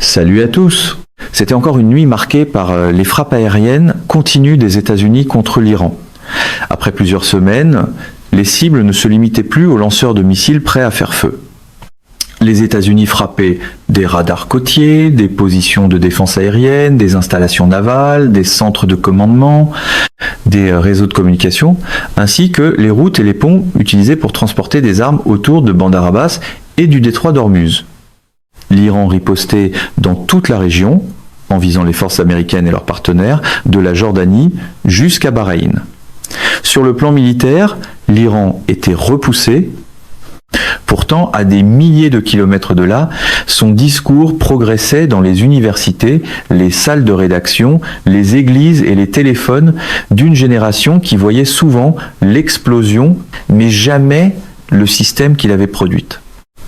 Salut à tous! C'était encore une nuit marquée par les frappes aériennes continues des États-Unis contre l'Iran. Après plusieurs semaines, les cibles ne se limitaient plus aux lanceurs de missiles prêts à faire feu. Les États-Unis frappaient des radars côtiers, des positions de défense aérienne, des installations navales, des centres de commandement, des réseaux de communication, ainsi que les routes et les ponts utilisés pour transporter des armes autour de Bandar Abbas et du détroit d'Ormuz. L'Iran ripostait dans toute la région, en visant les forces américaines et leurs partenaires, de la Jordanie jusqu'à Bahreïn. Sur le plan militaire, l'Iran était repoussé. Pourtant, à des milliers de kilomètres de là, son discours progressait dans les universités, les salles de rédaction, les églises et les téléphones d'une génération qui voyait souvent l'explosion, mais jamais le système qu'il avait produit.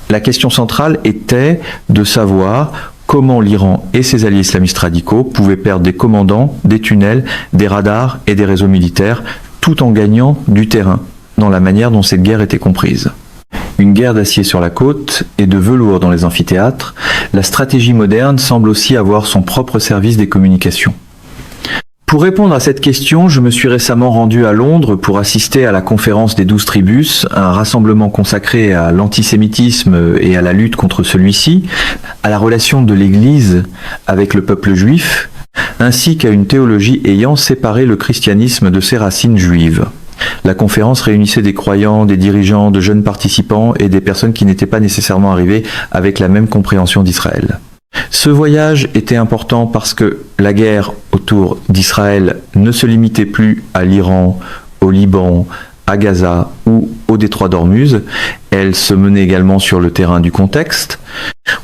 La question centrale était de savoir comment l'Iran et ses alliés islamistes radicaux pouvaient perdre des commandants, des tunnels, des radars et des réseaux militaires, tout en gagnant du terrain, dans la manière dont cette guerre était comprise. Une guerre d'acier sur la côte et de velours dans les amphithéâtres, la stratégie moderne semble aussi avoir son propre service des communications. Pour répondre à cette question, je me suis récemment rendu à Londres pour assister à la conférence des 12 tribus, un rassemblement consacré à l'antisémitisme et à la lutte contre celui-ci, à la relation de l'Église avec le peuple juif, ainsi qu'à une théologie ayant séparé le christianisme de ses racines juives. La conférence réunissait des croyants, des dirigeants, de jeunes participants et des personnes qui n'étaient pas nécessairement arrivées avec la même compréhension d'Israël. Ce voyage était important parce que la guerre autour d'Israël ne se limitait plus à l'Iran, au Liban, à Gaza ou au détroit d'Ormuz. Elle se menait également sur le terrain du contexte.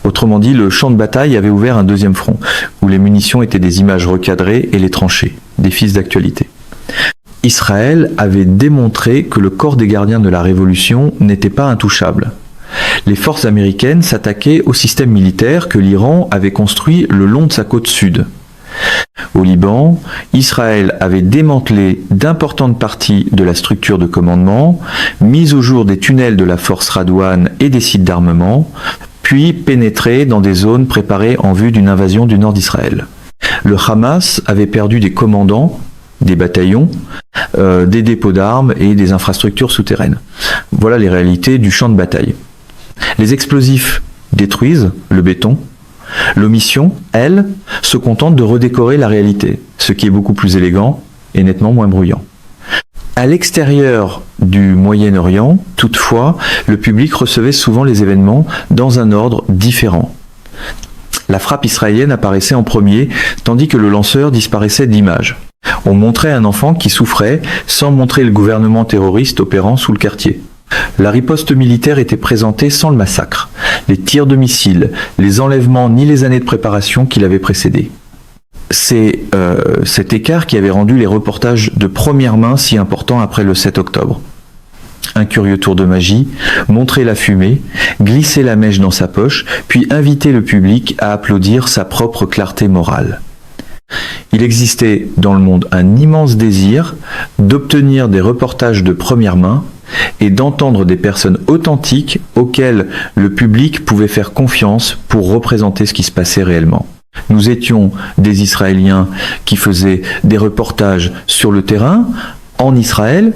Autrement dit, le champ de bataille avait ouvert un deuxième front, où les munitions étaient des images recadrées et les tranchées, des fils d'actualité. Israël avait démontré que le corps des gardiens de la Révolution n'était pas intouchable. Les forces américaines s'attaquaient au système militaire que l'Iran avait construit le long de sa côte sud. Au Liban, Israël avait démantelé d'importantes parties de la structure de commandement, mis au jour des tunnels de la force Radouane et des sites d'armement, puis pénétré dans des zones préparées en vue d'une invasion du nord d'Israël. Le Hamas avait perdu des commandants, des bataillons, des dépôts d'armes et des infrastructures souterraines. Voilà les réalités du champ de bataille. Les explosifs détruisent le béton. L'omission, elle, se contente de redécorer la réalité, ce qui est beaucoup plus élégant et nettement moins bruyant. À l'extérieur du Moyen-Orient, toutefois, le public recevait souvent les événements dans un ordre différent. La frappe israélienne apparaissait en premier, tandis que le lanceur disparaissait d'image. On montrait un enfant qui souffrait sans montrer le gouvernement terroriste opérant sous le quartier. La riposte militaire était présentée sans le massacre, les tirs de missiles, les enlèvements ni les années de préparation qui l'avaient précédé. C'est cet écart qui avait rendu les reportages de première main si importants après le 7 octobre. Un curieux tour de magie, montrer la fumée, glisser la mèche dans sa poche, puis inviter le public à applaudir sa propre clarté morale. Il existait dans le monde un immense désir d'obtenir des reportages de première main et d'entendre des personnes authentiques auxquelles le public pouvait faire confiance pour représenter ce qui se passait réellement. Nous étions des Israéliens qui faisaient des reportages sur le terrain, en Israël.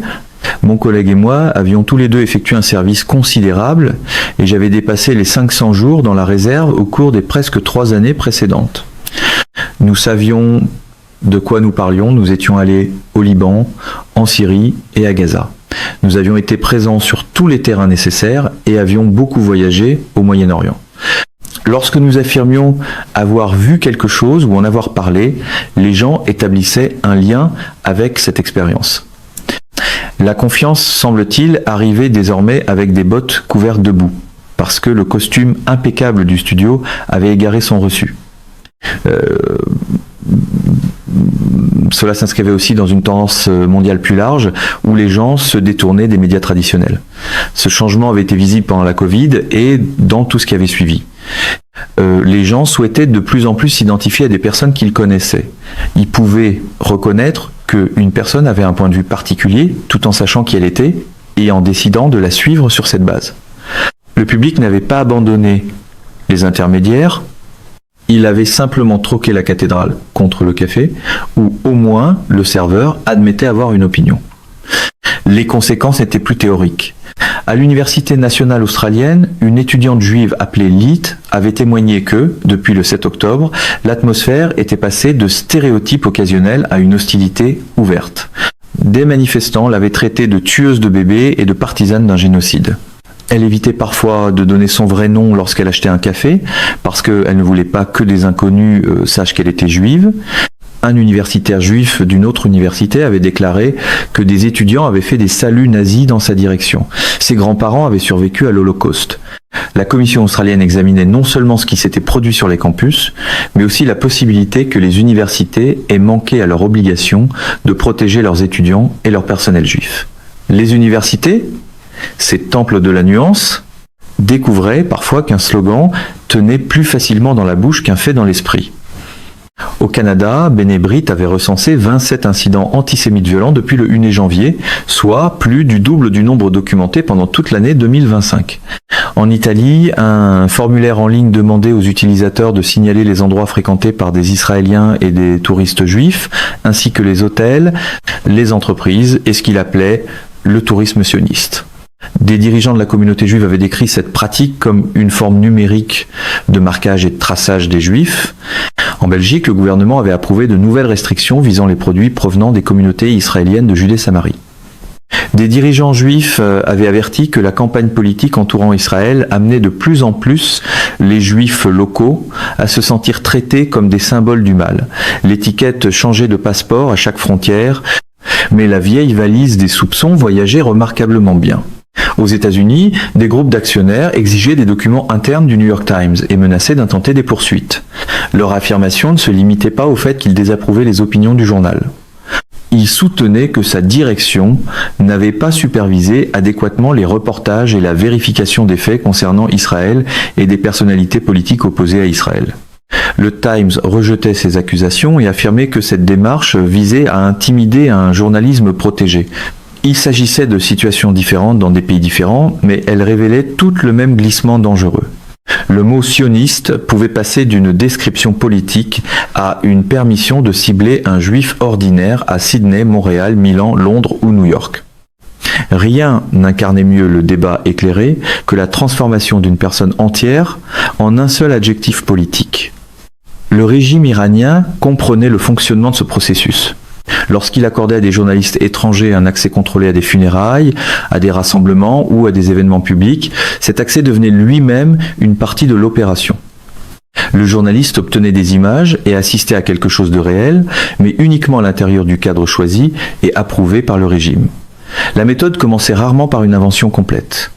Mon collègue et moi avions tous les deux effectué un service considérable et j'avais dépassé les 500 jours dans la réserve au cours des presque 3 années précédentes. Nous savions de quoi nous parlions, nous étions allés au Liban, en Syrie et à Gaza. Nous avions été présents sur tous les terrains nécessaires et avions beaucoup voyagé au Moyen-Orient. Lorsque nous affirmions avoir vu quelque chose ou en avoir parlé, les gens établissaient un lien avec cette expérience. La confiance, semble-t-il, arrivait désormais avec des bottes couvertes de boue, parce que le costume impeccable du studio avait égaré son reçu. Cela s'inscrivait aussi dans une tendance mondiale plus large où les gens se détournaient des médias traditionnels. Ce changement avait été visible pendant la Covid et dans tout ce qui avait suivi. Les gens souhaitaient de plus en plus s'identifier à des personnes qu'ils connaissaient. Ils pouvaient reconnaître qu'une personne avait un point de vue particulier tout en sachant qui elle était et en décidant de la suivre sur cette base. Le public n'avait pas abandonné les intermédiaires. Il avait simplement troqué la cathédrale contre le café, ou au moins le serveur admettait avoir une opinion. Les conséquences étaient plus théoriques. À l'Université nationale australienne, une étudiante juive appelée Leet avait témoigné que, depuis le 7 octobre, l'atmosphère était passée de stéréotypes occasionnels à une hostilité ouverte. Des manifestants l'avaient traitée de tueuse de bébés et de partisane d'un génocide. Elle évitait parfois de donner son vrai nom lorsqu'elle achetait un café, parce qu'elle ne voulait pas que des inconnus sachent qu'elle était juive. Un universitaire juif d'une autre université avait déclaré que des étudiants avaient fait des saluts nazis dans sa direction. Ses grands-parents avaient survécu à l'Holocauste. La commission australienne examinait non seulement ce qui s'était produit sur les campus, mais aussi la possibilité que les universités aient manqué à leur obligation de protéger leurs étudiants et leur personnel juif. Les universités, ces temples de la nuance, découvraient parfois qu'un slogan tenait plus facilement dans la bouche qu'un fait dans l'esprit. Au Canada, B'nai B'rith avait recensé 27 incidents antisémites violents depuis le 1er janvier, soit plus du double du nombre documenté pendant toute l'année 2025. En Italie, un formulaire en ligne demandait aux utilisateurs de signaler les endroits fréquentés par des Israéliens et des touristes juifs, ainsi que les hôtels, les entreprises et ce qu'il appelait le tourisme sioniste. Des dirigeants de la communauté juive avaient décrit cette pratique comme une forme numérique de marquage et de traçage des juifs. En Belgique, le gouvernement avait approuvé de nouvelles restrictions visant les produits provenant des communautés israéliennes de Judée-Samarie. Des dirigeants juifs avaient averti que la campagne politique entourant Israël amenait de plus en plus les juifs locaux à se sentir traités comme des symboles du mal. L'étiquette changeait de passeport à chaque frontière, mais la vieille valise des soupçons voyageait remarquablement bien. Aux États-Unis, des groupes d'actionnaires exigeaient des documents internes du New York Times et menaçaient d'intenter des poursuites. Leur affirmation ne se limitait pas au fait qu'ils désapprouvaient les opinions du journal. Ils soutenaient que sa direction n'avait pas supervisé adéquatement les reportages et la vérification des faits concernant Israël et des personnalités politiques opposées à Israël. Le Times rejetait ces accusations et affirmait que cette démarche visait à intimider un journalisme protégé. Il s'agissait de situations différentes dans des pays différents, mais elles révélaient toutes le même glissement dangereux. Le mot sioniste pouvait passer d'une description politique à une permission de cibler un juif ordinaire à Sydney, Montréal, Milan, Londres ou New York. Rien n'incarnait mieux le débat éclairé que la transformation d'une personne entière en un seul adjectif politique. Le régime iranien comprenait le fonctionnement de ce processus. Lorsqu'il accordait à des journalistes étrangers un accès contrôlé à des funérailles, à des rassemblements ou à des événements publics, cet accès devenait lui-même une partie de l'opération. Le journaliste obtenait des images et assistait à quelque chose de réel, mais uniquement à l'intérieur du cadre choisi et approuvé par le régime. La méthode commençait rarement par une invention complète.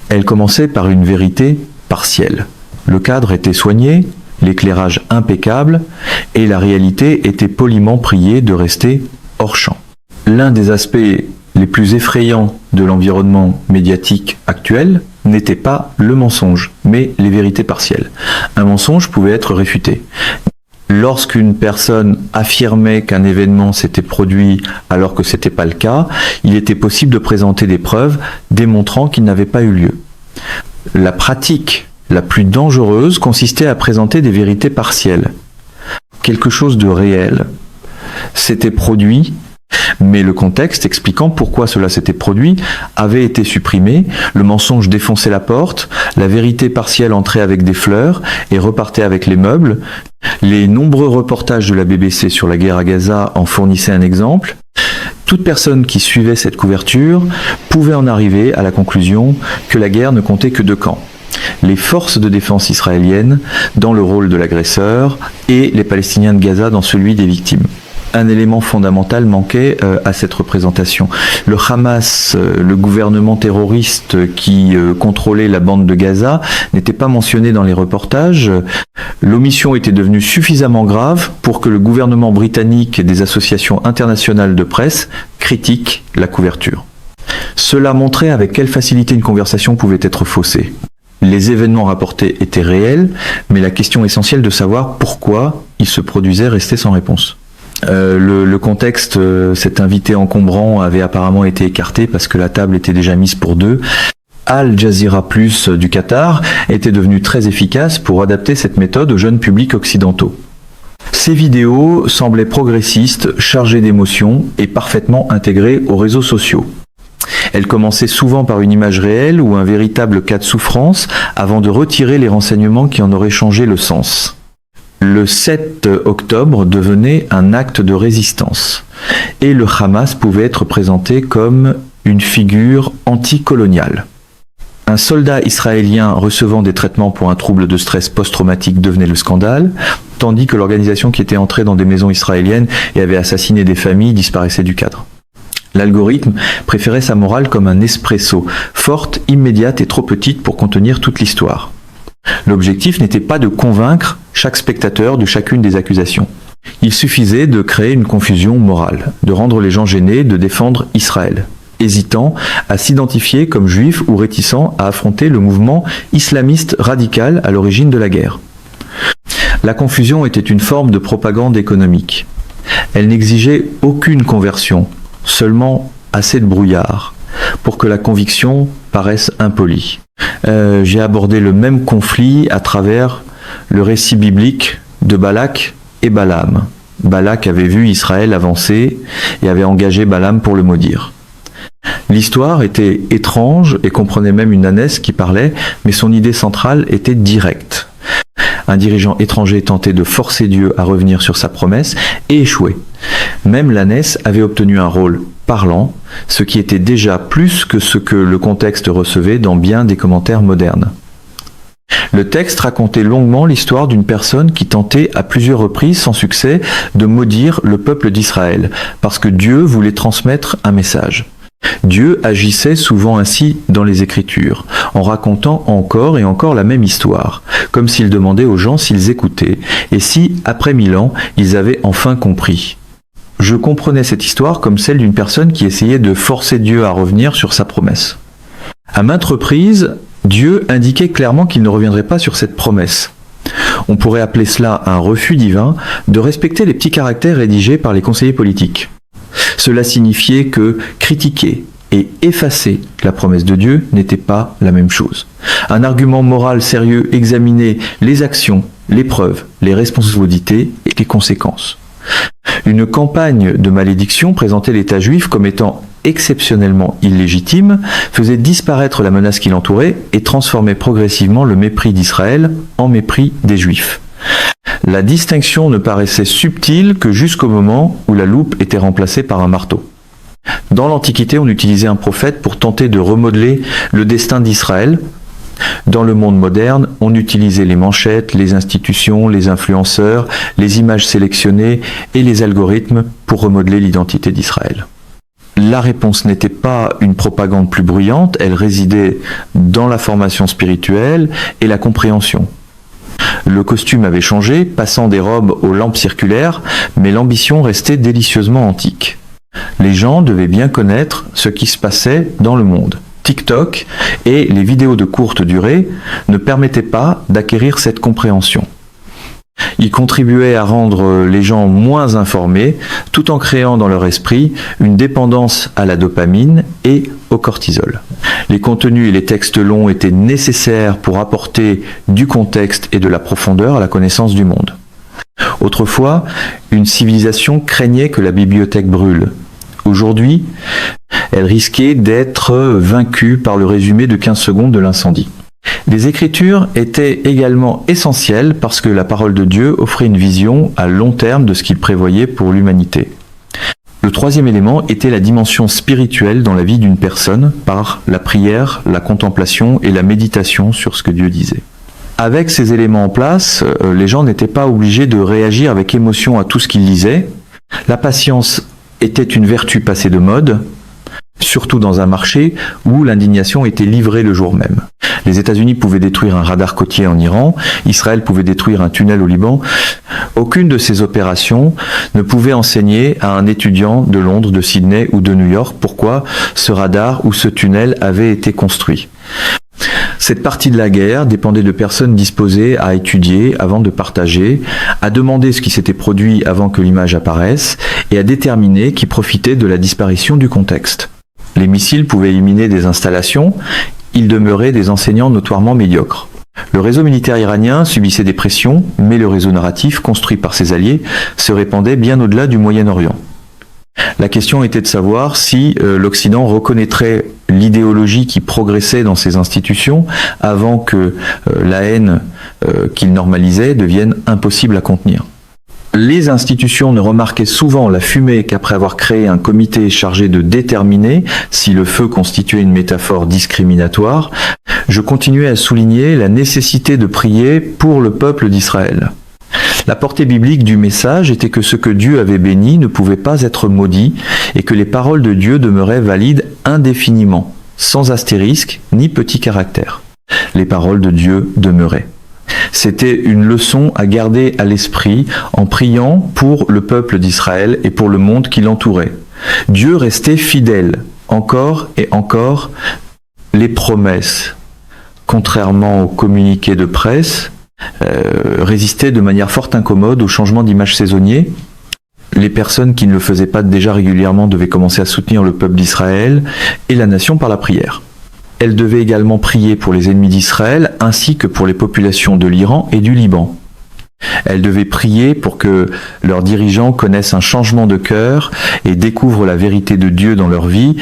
Elle commençait par une vérité partielle. Le cadre était soigné, l'éclairage impeccable, et la réalité était poliment priée de rester hors champ. L'un des aspects les plus effrayants de l'environnement médiatique actuel n'était pas le mensonge, mais les vérités partielles. Un mensonge pouvait être réfuté. Lorsqu'une personne affirmait qu'un événement s'était produit alors que ce n'était pas le cas, il était possible de présenter des preuves démontrant qu'il n'avait pas eu lieu. La pratique la plus dangereuse consistait à présenter des vérités partielles. Quelque chose de réel s'était produit, mais le contexte expliquant pourquoi cela s'était produit avait été supprimé, le mensonge défonçait la porte, la vérité partielle entrait avec des fleurs et repartait avec les meubles. Les nombreux reportages de la BBC sur la guerre à Gaza en fournissaient un exemple. Toute personne qui suivait cette couverture pouvait en arriver à la conclusion que la guerre ne comptait que deux camps. Les forces de défense israéliennes dans le rôle de l'agresseur et les Palestiniens de Gaza dans celui des victimes. Un élément fondamental manquait à cette représentation. Le Hamas, le gouvernement terroriste qui contrôlait la bande de Gaza, n'était pas mentionné dans les reportages. L'omission était devenue suffisamment grave pour que le gouvernement britannique et des associations internationales de presse critiquent la couverture. Cela montrait avec quelle facilité une conversation pouvait être faussée. Les événements rapportés étaient réels, mais la question essentielle de savoir pourquoi ils se produisaient restait sans réponse. Le contexte, cet invité encombrant avait apparemment été écarté parce que la table était déjà mise pour deux. Al Jazeera Plus du Qatar était devenu très efficace pour adapter cette méthode aux jeunes publics occidentaux. Ces vidéos semblaient progressistes, chargées d'émotions et parfaitement intégrées aux réseaux sociaux. Elles commençaient souvent par une image réelle ou un véritable cas de souffrance avant de retirer les renseignements qui en auraient changé le sens. Le 7 octobre devenait un acte de résistance et le Hamas pouvait être présenté comme une figure anticoloniale. Un soldat israélien recevant des traitements pour un trouble de stress post-traumatique devenait le scandale, tandis que l'organisation qui était entrée dans des maisons israéliennes et avait assassiné des familles disparaissait du cadre. L'algorithme préférait sa morale comme un espresso, forte, immédiate et trop petite pour contenir toute l'histoire. L'objectif n'était pas de convaincre chaque spectateur de chacune des accusations. Il suffisait de créer une confusion morale, de rendre les gens gênés de défendre Israël, hésitant à s'identifier comme juifs ou réticents à affronter le mouvement islamiste radical à l'origine de la guerre. La confusion était une forme de propagande économique. Elle n'exigeait aucune conversion, seulement assez de brouillard, pour que la conviction paraisse impolie. J'ai abordé le même conflit à travers le récit biblique de Balak et Balaam. Balak avait vu Israël avancer et avait engagé Balaam pour le maudire. L'histoire était étrange et comprenait même une ânesse qui parlait, mais son idée centrale était directe. Un dirigeant étranger tentait de forcer Dieu à revenir sur sa promesse et échouait. Même l'ânesse avait obtenu un rôle parlant, ce qui était déjà plus que ce que le contexte recevait dans bien des commentaires modernes. Le texte racontait longuement l'histoire d'une personne qui tentait à plusieurs reprises sans succès de maudire le peuple d'Israël, parce que Dieu voulait transmettre un message. Dieu agissait souvent ainsi dans les Écritures, en racontant encore et encore la même histoire, comme s'il demandait aux gens s'ils écoutaient, et si, après 1000 ans, ils avaient enfin compris. Je comprenais cette histoire comme celle d'une personne qui essayait de forcer Dieu à revenir sur sa promesse. À maintes reprises, Dieu indiquait clairement qu'il ne reviendrait pas sur cette promesse. On pourrait appeler cela un refus divin de respecter les petits caractères rédigés par les conseillers politiques. Cela signifiait que critiquer et effacer la promesse de Dieu n'était pas la même chose. Un argument moral sérieux examinait les actions, les preuves, les responsabilités et les conséquences. Une campagne de malédiction présentait l'État juif comme étant exceptionnellement illégitime, faisait disparaître la menace qui l'entourait et transformait progressivement le mépris d'Israël en mépris des Juifs. La distinction ne paraissait subtile que jusqu'au moment où la loupe était remplacée par un marteau. Dans l'Antiquité, on utilisait un prophète pour tenter de remodeler le destin d'Israël. Dans le monde moderne, on utilisait les manchettes, les institutions, les influenceurs, les images sélectionnées et les algorithmes pour remodeler l'identité d'Israël. La réponse n'était pas une propagande plus bruyante, elle résidait dans la formation spirituelle et la compréhension. Le costume avait changé, passant des robes aux lampes circulaires, mais l'ambition restait délicieusement antique. Les gens devaient bien connaître ce qui se passait dans le monde. TikTok et les vidéos de courte durée ne permettaient pas d'acquérir cette compréhension. Ils contribuaient à rendre les gens moins informés, tout en créant dans leur esprit une dépendance à la dopamine et au cortisol. Les contenus et les textes longs étaient nécessaires pour apporter du contexte et de la profondeur à la connaissance du monde. Autrefois, une civilisation craignait que la bibliothèque brûle. Aujourd'hui, elle risquait d'être vaincue par le résumé de 15 secondes de l'incendie. Les Écritures étaient également essentielles parce que la parole de Dieu offrait une vision à long terme de ce qu'il prévoyait pour l'humanité. Le troisième élément était la dimension spirituelle dans la vie d'une personne par la prière, la contemplation et la méditation sur ce que Dieu disait. Avec ces éléments en place, les gens n'étaient pas obligés de réagir avec émotion à tout ce qu'ils lisaient. La patience était une vertu passée de mode, surtout dans un marché où l'indignation était livrée le jour même. Les États-Unis pouvaient détruire un radar côtier en Iran, Israël pouvait détruire un tunnel au Liban. Aucune de ces opérations ne pouvait enseigner à un étudiant de Londres, de Sydney ou de New York pourquoi ce radar ou ce tunnel avait été construit. Cette partie de la guerre dépendait de personnes disposées à étudier avant de partager, à demander ce qui s'était produit avant que l'image apparaisse et à déterminer qui profitait de la disparition du contexte. Les missiles pouvaient éliminer des installations, ils demeuraient des enseignants notoirement médiocres. Le réseau militaire iranien subissait des pressions, mais le réseau narratif, construit par ses alliés, se répandait bien au-delà du Moyen-Orient. La question était de savoir si l'Occident reconnaîtrait l'idéologie qui progressait dans ces institutions avant que la haine qu'il normalisait devienne impossible à contenir. Les institutions ne remarquaient souvent la fumée qu'après avoir créé un comité chargé de déterminer si le feu constituait une métaphore discriminatoire, je continuais à souligner la nécessité de prier pour le peuple d'Israël. La portée biblique du message était que ce que Dieu avait béni ne pouvait pas être maudit et que les paroles de Dieu demeuraient valides indéfiniment, sans astérisque ni petit caractère. Les paroles de Dieu demeuraient. C'était une leçon à garder à l'esprit en priant pour le peuple d'Israël et pour le monde qui l'entourait. Dieu restait fidèle, encore et encore. Les promesses, contrairement aux communiqués de presse, résistaient de manière fort incommode au changement d'image saisonnier. Les personnes qui ne le faisaient pas déjà régulièrement devaient commencer à soutenir le peuple d'Israël et la nation par la prière. Elles devaient également prier pour les ennemis d'Israël ainsi que pour les populations de l'Iran et du Liban. Elles devaient prier pour que leurs dirigeants connaissent un changement de cœur et découvrent la vérité de Dieu dans leur vie,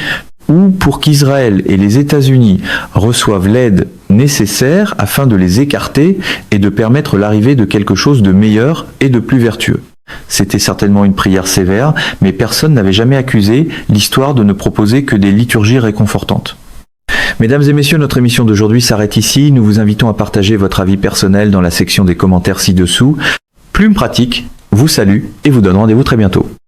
ou pour qu'Israël et les États-Unis reçoivent l'aide nécessaire afin de les écarter et de permettre l'arrivée de quelque chose de meilleur et de plus vertueux. C'était certainement une prière sévère, mais personne n'avait jamais accusé l'histoire de ne proposer que des liturgies réconfortantes. Mesdames et messieurs, notre émission d'aujourd'hui s'arrête ici. Nous vous invitons à partager votre avis personnel dans la section des commentaires ci-dessous. Plume Pratique vous salue et vous donne rendez-vous très bientôt.